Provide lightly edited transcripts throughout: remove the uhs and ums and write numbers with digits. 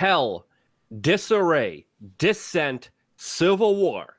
hell, disarray, dissent, civil war.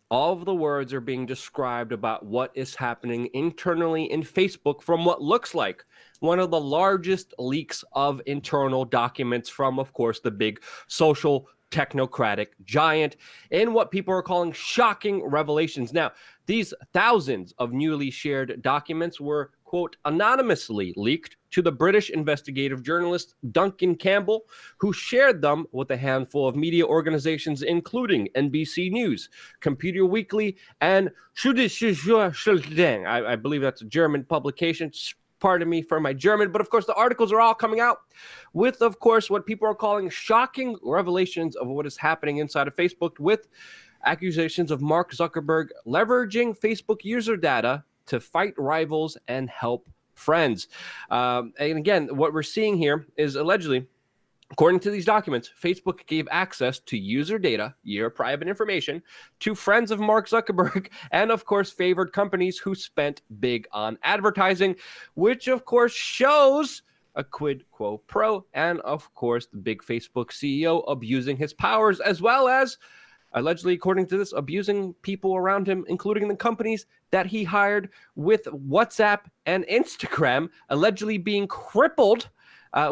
All of the words are being described about what is happening internally in Facebook from what looks like one of the largest leaks of internal documents from, of course, the big social technocratic giant, in what people are calling shocking revelations. Now, these thousands of newly shared documents were, quote, anonymously leaked to the British investigative journalist Duncan Campbell, who shared them with a handful of media organizations, including NBC News, Computer Weekly, and I believe that's a German publication. Pardon me for my German, but of course the articles are all coming out with, of course, what people are calling shocking revelations of what is happening inside of Facebook, with accusations of Mark Zuckerberg leveraging Facebook user data to fight rivals and help friends. And again, what we're seeing here is allegedly, according to these documents, Facebook gave access to user data, your private information, to friends of Mark Zuckerberg and, of course, favored companies who spent big on advertising, which, of course, shows a quid quo pro, and, of course, the big Facebook CEO abusing his powers, as well as, allegedly, according to this, abusing people around him, including the companies that he hired, with WhatsApp and Instagram allegedly being crippled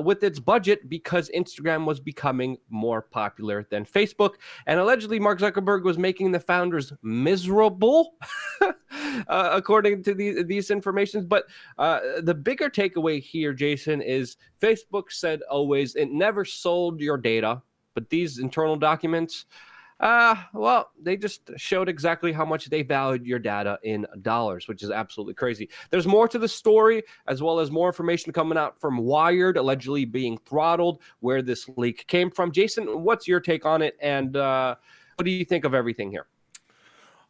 with its budget because Instagram was becoming more popular than Facebook. And allegedly, Mark Zuckerberg was making the founders miserable, according to these informations. But the bigger takeaway here, Jason, is Facebook said always it never sold your data, but these internal documents, well, they just showed exactly how much they valued your data in dollars, which is absolutely crazy. There's more to the story, as well as more information coming out from Wired, allegedly being throttled, where this leak came from. Jason, what's your take on it, and what do you think of everything here?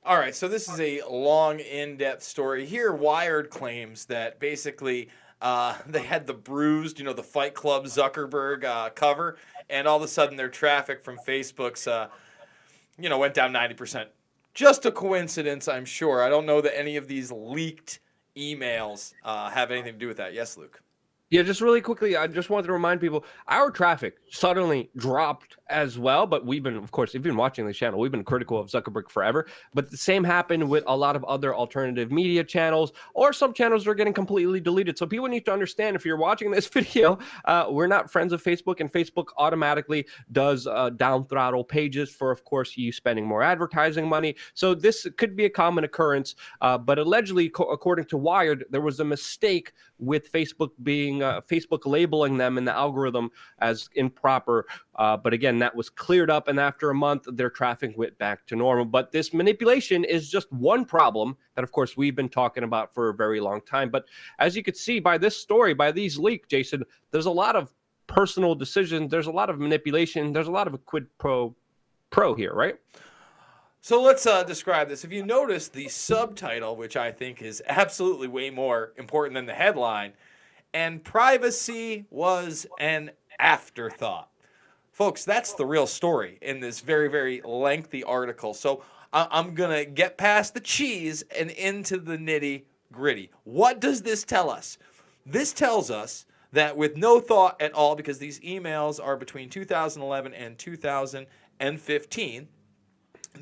All right, so this is a long, in-depth story. Here, Wired claims that basically they had the bruised, the Fight Club Zuckerberg cover, and all of a sudden their traffic from Facebook's went down 90%. Just a coincidence, I'm sure. I don't know that any of these leaked emails have anything to do with that. Yes, Luke? Yeah, just really quickly, I just wanted to remind people, our traffic suddenly dropped as well, but we've been, of course, if you've been watching this channel, we've been critical of Zuckerberg forever, but the same happened with a lot of other alternative media channels, or some channels are getting completely deleted. So people need to understand, if you're watching this video, we're not friends of Facebook, and Facebook automatically does down throttle pages for, of course, you spending more advertising money. So this could be a common occurrence, but allegedly, according to Wired, there was a mistake with Facebook Facebook labeling them in the algorithm as improper. But again, that was cleared up, and after a month, their traffic went back to normal. But this manipulation is just one problem that, of course, we've been talking about for a very long time. But as you could see by this story, by these leaks, Jason, there's a lot of personal decisions. There's a lot of manipulation. There's a lot of a quid pro here, right? So let's describe this. If you notice the subtitle, which I think is absolutely way more important than the headline, and privacy was an afterthought. Folks, that's the real story in this very, very lengthy article. So I'm going to get past the cheese and into the nitty-gritty. What does this tell us? This tells us that with no thought at all, because these emails are between 2011 and 2015,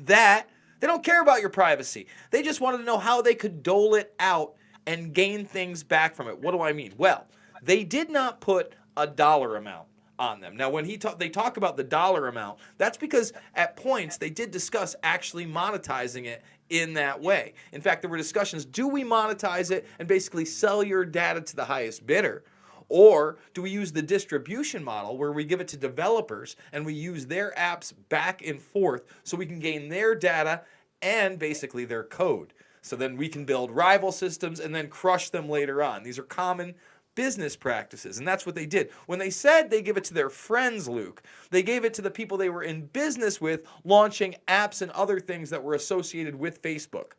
that they don't care about your privacy. They just wanted to know how they could dole it out and gain things back from it. What do I mean? Well, they did not put a dollar amount on them. Now, when they talk about the dollar amount, that's because at points they did discuss actually monetizing it in that way. In fact, there were discussions, do we monetize it and basically sell your data to the highest bidder? Or do we use the distribution model where we give it to developers and we use their apps back and forth so we can gain their data and basically their code? So then we can build rival systems and then crush them later on. These are common business practices, and that's what they did. When they said they give it to their friends, Luke, they gave it to the people they were in business with, launching apps and other things that were associated with Facebook.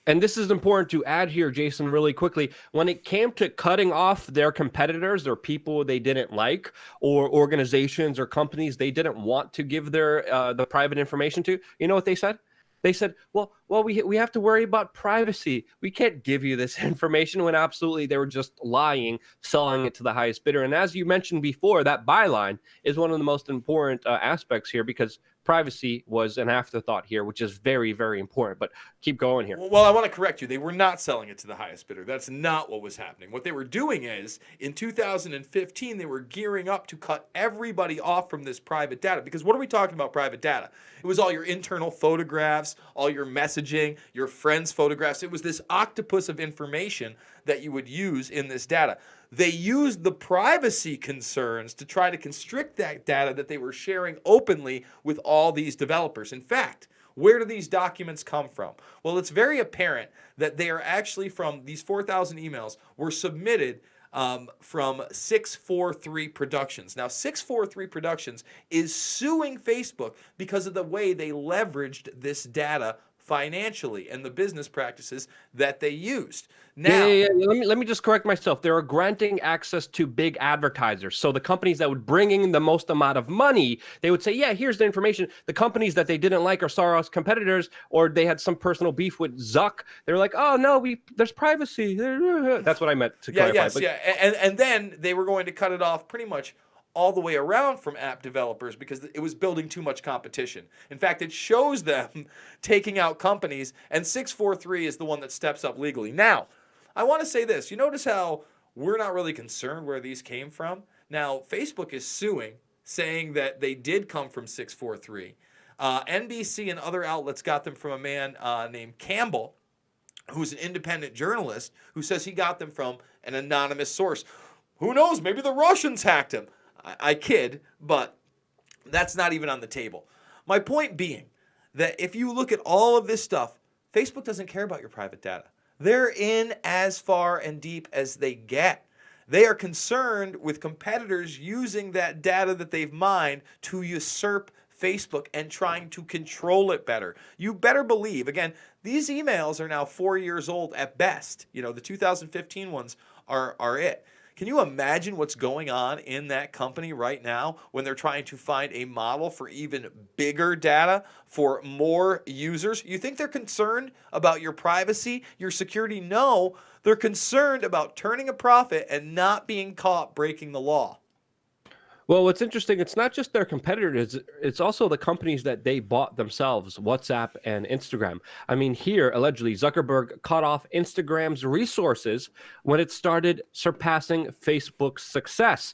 And this is important to add here, Jason, really quickly. When it came to cutting off their competitors or people they didn't like, or organizations or companies they didn't want to give their the private information to, you know what they said? They said, well, well, we have to worry about privacy. We can't give you this information when absolutely they were just lying, selling it to the highest bidder. And as you mentioned before, that byline is one of the most important aspects here, because privacy was an afterthought here, which is very, very important. But keep going here. Well, I want to correct you. They were not selling it to the highest bidder. That's not what was happening. What they were doing is, in 2015, they were gearing up to cut everybody off from this private data. Because what are we talking about private data? It was all your internal photographs, all your messaging, your friends' photographs. It was this octopus of information that you would use in this data. They used the privacy concerns to try to constrict that data that they were sharing openly with all these developers. In fact, where do these documents come from? Well, it's very apparent that they are actually from these 4,000 emails were submitted from 643 Productions. Now, 643 Productions is suing Facebook because of the way they leveraged this data financially and the business practices that they used. Now, Let me just correct myself. They are granting access to big advertisers. So the companies that would bring in the most amount of money, they would say, yeah, here's the information. The companies that they didn't like or saw as competitors, or they had some personal beef with Zuck, they were like, oh, no, there's privacy. That's what I meant to clarify. And then they were going to cut it off pretty much all the way around from app developers because it was building too much competition. In fact, it shows them taking out companies, and 643 is the one that steps up legally. Now, I want to say this. You notice how we're not really concerned where these came from? Now, Facebook is suing, saying that they did come from 643. NBC and other outlets got them from a man named Campbell, who's an independent journalist, who says he got them from an anonymous source. Who knows? Maybe the Russians hacked him. I kid, but that's not even on the table. My point being that if you look at all of this stuff, Facebook doesn't care about your private data. They're in as far and deep as they get. They are concerned with competitors using that data that they've mined to usurp Facebook and trying to control it better. You better believe, again, these emails are now 4 years old at best. You know, the 2015 ones are it. Can you imagine what's going on in that company right now when they're trying to find a model for even bigger data for more users? You think they're concerned about your privacy, your security? No, they're concerned about turning a profit and not being caught breaking the law. Well, what's interesting, it's not just their competitors, it's also the companies that they bought themselves, WhatsApp and Instagram. I mean, here, allegedly, Zuckerberg cut off Instagram's resources when it started surpassing Facebook's success.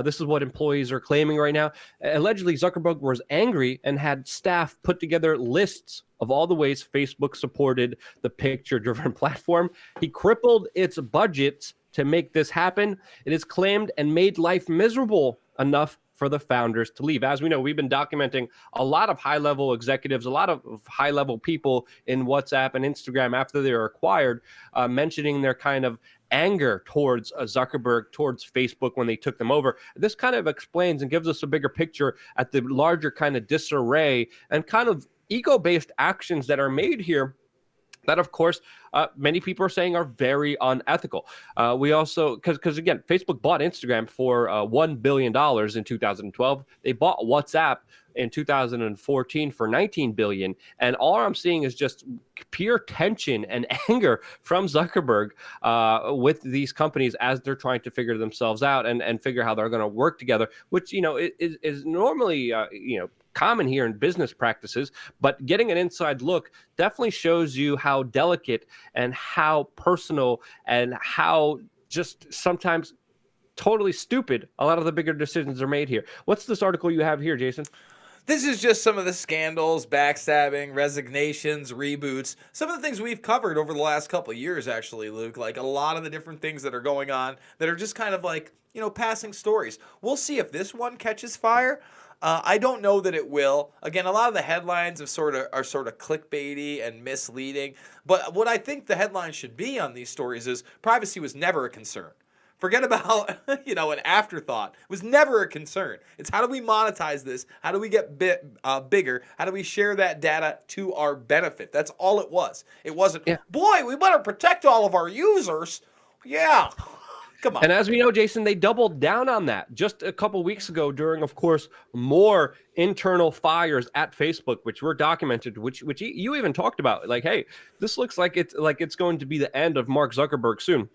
This is what employees are claiming right now. Allegedly, Zuckerberg was angry and had staff put together lists of all the ways Facebook supported the picture-driven platform. He crippled its budgets to make this happen. It is claimed and made life miserable enough for the founders to leave. As we know, we've been documenting a lot of high-level executives, a lot of high-level people in WhatsApp and Instagram after they were acquired, mentioning their kind of anger towards Zuckerberg, towards Facebook when they took them over. This kind of explains and gives us a bigger picture at the larger kind of disarray and kind of ego-based actions that are made here that, of course, many people are saying are very unethical. We also, because again, Facebook bought Instagram for $1 billion in 2012. They bought WhatsApp in 2014 for $19 billion. And all I'm seeing is just pure tension and anger from Zuckerberg with these companies as they're trying to figure themselves out and figure how they're going to work together, which, you know, is normally, common here in business practices, but getting an inside look definitely shows you how delicate and how personal and how just sometimes totally stupid a lot of the bigger decisions are made here. What's this article you have here, Jason? This is just some of the scandals, backstabbing, resignations, reboots, some of the things we've covered over the last couple of years, actually, Luke, like a lot of the different things that are going on that are just kind of like, passing stories. We'll see if this one catches fire. I don't know that it will. Again, a lot of the headlines are sort of clickbaity and misleading. But what I think the headline should be on these stories is privacy was never a concern. Forget about, an afterthought. It was never a concern. It's how do we monetize this? How do we get bigger? How do we share that data to our benefit? That's all it was. It wasn't, boy, we better protect all of our users. Yeah. Come on. And as we know, Jason, they doubled down on that just a couple weeks ago during, of course, more internal fires at Facebook, which were documented, which you even talked about. Like, hey, this looks like it's going to be the end of Mark Zuckerberg soon.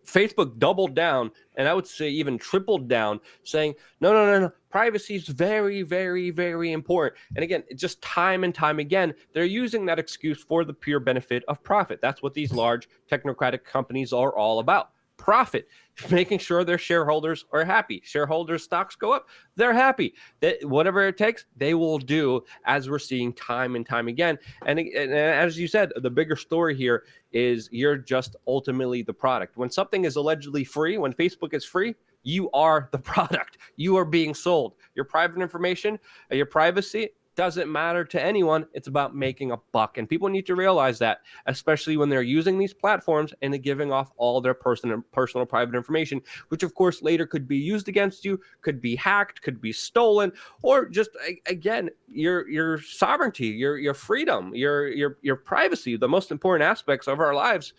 Facebook doubled down, and I would say even tripled down, saying, no. Privacy is very, very, very important. And again, just time and time again, they're using that excuse for the pure benefit of profit. That's what these large technocratic companies are all about. Profit, making sure their shareholders are happy. Shareholders' stocks go up, they're happy. That whatever it takes, they will do, as we're seeing time and time again. And as you said, the bigger story here is you're just ultimately the product. When something is allegedly free, when Facebook is free, you are the product. You are being sold. Your private information, your privacy, doesn't matter to anyone. It's about making a buck. And people need to realize that, especially when they're using these platforms and they're giving off all their personal private information, which of course later could be used against you, could be hacked, could be stolen, or just, again, your sovereignty, your freedom, your privacy, the most important aspects of our lives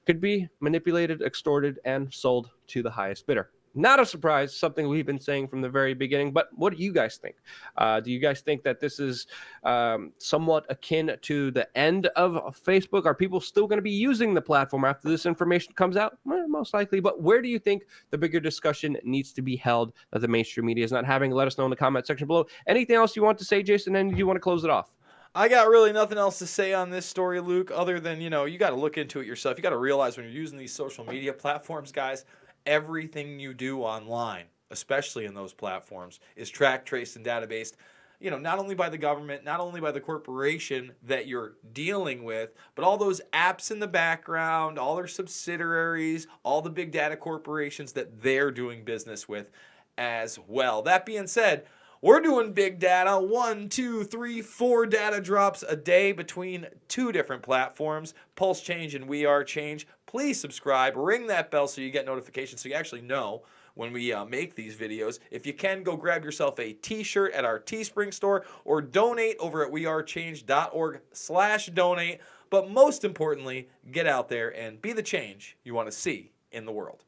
could be manipulated, extorted, and sold to the highest bidder. Not a surprise, something we've been saying from the very beginning, but what do you guys think? Do you guys think that this is somewhat akin to the end of Facebook? Are people still going to be using the platform after this information comes out? Well, most likely, but where do you think the bigger discussion needs to be held that the mainstream media is not having? Let us know in the comment section below. Anything else you want to say, Jason, and do you want to close it off? I got really nothing else to say on this story, Luke, other than, you got to look into it yourself. You got to realize when you're using these social media platforms, guys, everything you do online, especially in those platforms, is tracked, traced, and databased, not only by the government, not only by the corporation that you're dealing with, but all those apps in the background, all their subsidiaries, all the big data corporations that they're doing business with as well. That being said, we're doing big data, 1, 2, 3, 4 data drops a day between 2 different platforms, Pulse Change and We Are Change. Please subscribe, ring that bell so you get notifications so you actually know when we make these videos. If you can, go grab yourself a t-shirt at our Teespring store or donate over at wearechange.org/donate. But most importantly, get out there and be the change you want to see in the world.